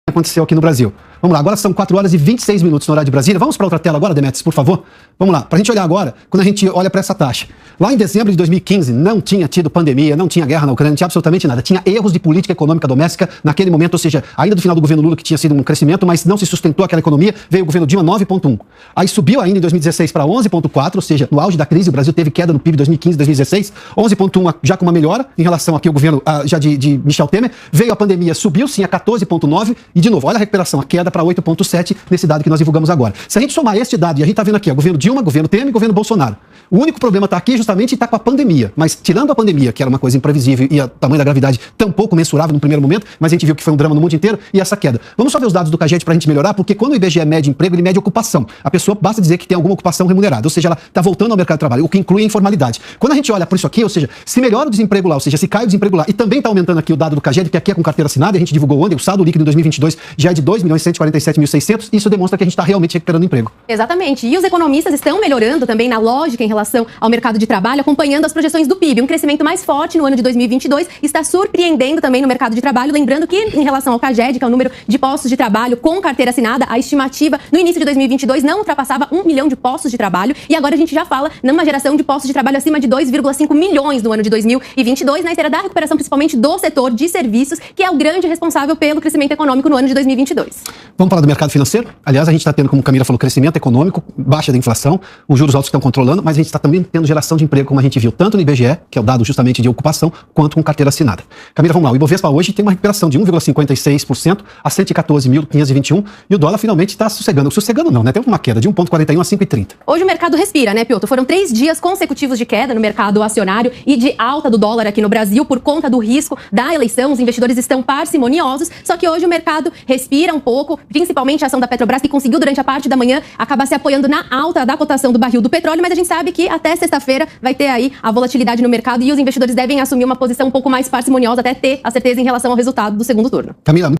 aconteceu aqui no Brasil. Vamos lá, agora são 4 horas e 26 minutos no horário de Brasília. Vamos para outra tela agora, Demetrios, por favor? Vamos lá, para a gente olhar agora, quando a gente olha para essa taxa. Lá em dezembro de 2015, não tinha tido pandemia, não tinha guerra na Ucrânia, não tinha absolutamente nada. Tinha erros de política econômica doméstica naquele momento, ou seja, ainda do final do governo Lula, que tinha sido um crescimento, mas não se sustentou aquela economia, veio o governo Dilma 9,1. Aí subiu ainda em 2016 para 11,4, ou seja, no auge da crise, o Brasil teve queda no PIB 2015, 2016, 11,1 já com uma melhora em relação aqui ao governo já de Michel Temer. Veio a pandemia, subiu sim a 14,9 e de novo, olha a recuperação, a queda para 8,7 nesse dado que nós divulgamos agora. Se a gente somar este dado, e a gente está vendo aqui, ó, governo Dilma, governo Temer e governo Bolsonaro. O único problema está aqui justamente está com a pandemia. Mas tirando a pandemia, que era uma coisa imprevisível e o tamanho da gravidade tão pouco mensurável no primeiro momento, mas a gente viu que foi um drama no mundo inteiro, e essa queda. Vamos só ver os dados do CAGED para a gente melhorar, porque quando o IBGE mede emprego, ele mede ocupação. A pessoa basta dizer que tem alguma ocupação remunerada, ou seja, ela está voltando ao mercado de trabalho, o que inclui a informalidade. Quando a gente olha por isso aqui, ou seja, se melhora o desemprego lá, ou seja, se cai o desemprego lá, e também está aumentando aqui o dado do CAGED, que aqui é com carteira assinada, a gente divulgou ontem, o saldo líquido em 2022 já é de 2.147.600, isso demonstra que a gente está realmente recuperando emprego. Exatamente. E os economistas estão melhorando também na lógica em relação ao mercado de trabalho, acompanhando as projeções do PIB. Um crescimento mais forte no ano de 2022 está surpreendendo também no mercado de trabalho. Lembrando que, em relação ao CAGED, que é o número de postos de trabalho com carteira assinada, a estimativa no início de 2022 não ultrapassava 1 milhão de postos de trabalho. E agora a gente já fala numa geração de postos de trabalho acima de 2,5 milhões no ano de 2022, na esteira da recuperação principalmente do setor de serviços, que é o grande responsável pelo crescimento econômico no ano de 2022. Vamos falar do mercado financeiro? Aliás, a gente está tendo, como a Camila falou, crescimento econômico, baixa da inflação, os juros altos estão controlando, mas a gente está também tendo geração de emprego, como a gente viu, tanto no IBGE, que é o dado justamente de ocupação, quanto com carteira assinada. Camila, vamos lá. O Ibovespa hoje tem uma recuperação de 1,56% a 114.521 e o dólar finalmente está sossegando. Sossegando não, né? Teve uma queda de 1,41 a 5,30. Hoje o mercado respira, né, Piotr? Foram 3 dias consecutivos de queda no mercado acionário e de alta do dólar aqui no Brasil por conta do risco da eleição. Os investidores estão parcimoniosos, só que hoje o mercado respira um pouco, principalmente a ação da Petrobras, que conseguiu durante a parte da manhã acabar se apoiando na alta da cotação do barril do petróleo, mas a gente sabe que até sexta-feira vai ter aí a volatilidade no mercado e os investidores devem assumir uma posição um pouco mais parcimoniosa até ter a certeza em relação ao resultado do segundo turno. Camila,